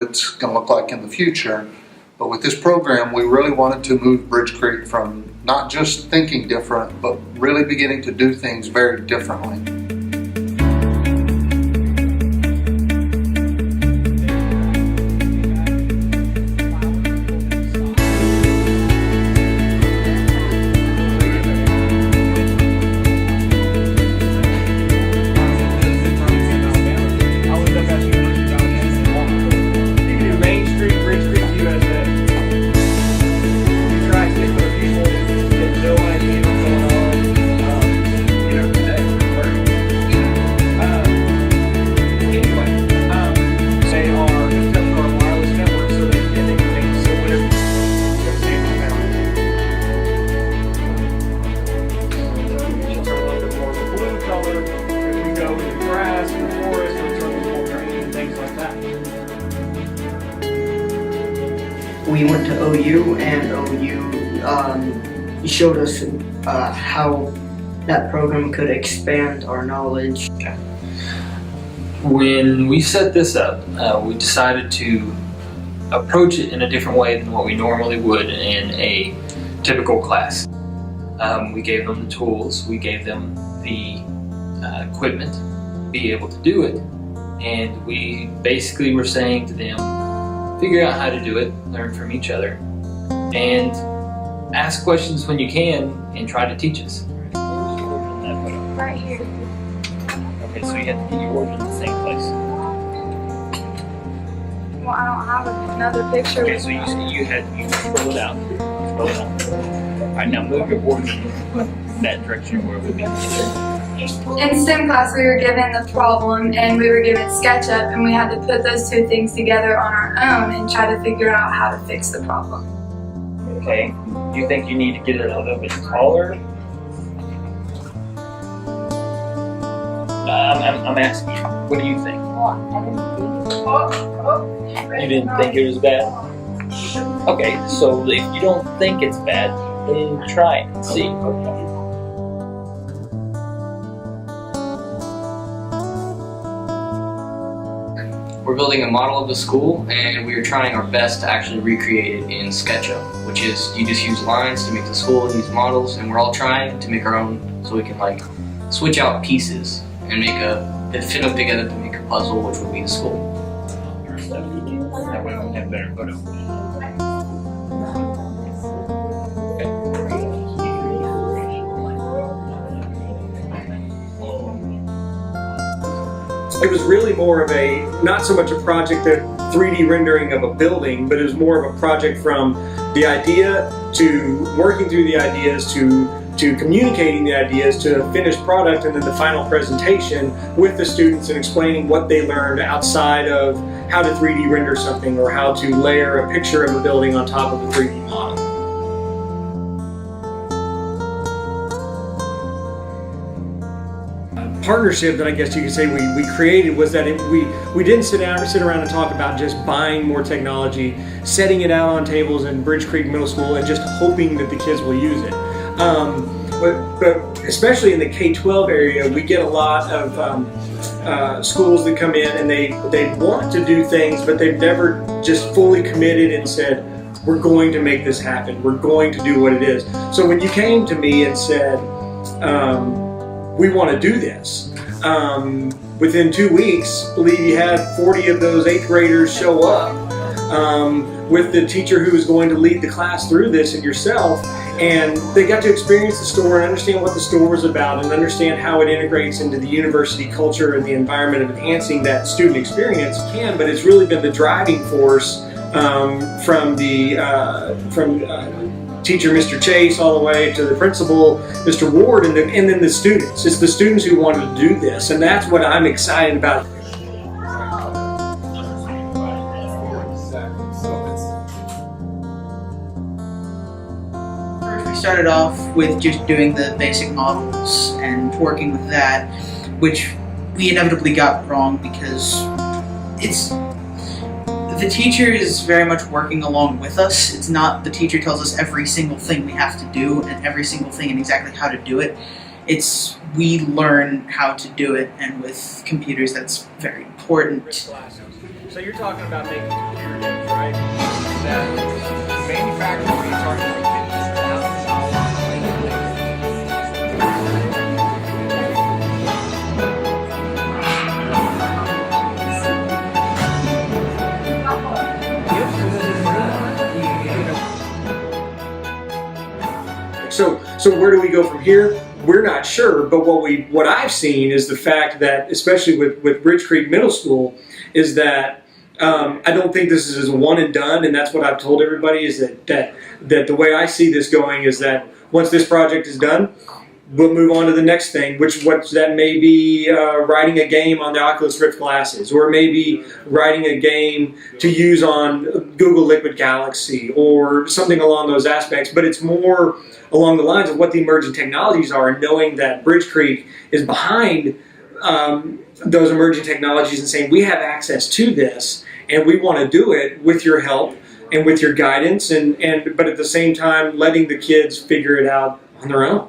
it's going to look like in the future. But with this program, we really wanted to move Bridgecreek from not just thinking different, but really beginning to do things very differently. We went to OU, and OU showed us how that program could expand our knowledge. Okay. When we set this up, we decided to approach it in a different way than what we normally would in a typical class. We gave them the tools, we gave them the equipment to be able to do it, and we basically were saying to them, figure out how to do it, learn from each other, and ask questions when you can, and try to teach us. Right here. Okay, so you have to get your origin in the same place. Well, I don't have another picture. Okay, so you scroll it out. Scroll it out. Alright, now move your origin that direction where it would be. In STEM class, we were given the problem and we were given SketchUp, and we had to put those two things together on our own and try to figure out how to fix the problem. Okay, do you think you need to get it a little bit taller? I'm asking you, what do you think? You didn't think it was bad? Okay, so if you don't think it's bad, then try it and see. We're building a model of the school, and we are trying our best to actually recreate it in SketchUp, which is you just use lines to make the school and use models, and we're all trying to make our own so we can like switch out pieces and fit them together to make a puzzle, which would be the school. That way we'll have better photos. It was really more of not so much a project that 3D rendering of a building, but it was more of a project from the idea to working through the ideas to communicating the ideas to a finished product, and then the final presentation with the students and explaining what they learned outside of how to 3D render something or how to layer a picture of a building on top of a 3D model. Partnership that I guess you could say we created was that we didn't sit around and talk about just buying more technology, setting it out on tables in Bridgecreek Middle School and just hoping that the kids will use it. But especially in the K-12 area, we get a lot of schools that come in and they want to do things, but they've never just fully committed and said, we're going to make this happen, we're going to do what it is. So when you came to me and said, we want to do this. Within 2 weeks, I believe you had 40 of those 8th graders show up with the teacher who was going to lead the class through this and yourself, and they got to experience the store and understand what the store was about and understand how it integrates into the university culture and the environment of enhancing that student experience. But it's really been the driving force from teacher Mr. Chase all the way to the principal Mr. Ward, and then the students. It's the students who wanted to do this, and that's what I'm excited about. First, we started off with just doing the basic models and working with that, which we inevitably got wrong because the teacher is very much working along with us. It's not the teacher tells us every single thing we have to do and every single thing and exactly how to do it. It's we learn how to do it, and with computers that's very important. So you're talking about making computer games, right? That manufacturing rates are So where do we go from here? We're not sure, but what I've seen is the fact that, especially with Bridgecreek Middle School, is that I don't think this is a one and done, and that's what I've told everybody, is that the way I see this going is that once this project is done, we'll move on to the next thing, what that may be writing a game on the Oculus Rift glasses, or maybe writing a game to use on Google Liquid Galaxy, or something along those aspects. But it's more along the lines of what the emerging technologies are, and knowing that Bridgecreek is behind those emerging technologies and saying, we have access to this, and we want to do it with your help and with your guidance, but at the same time letting the kids figure it out on their own.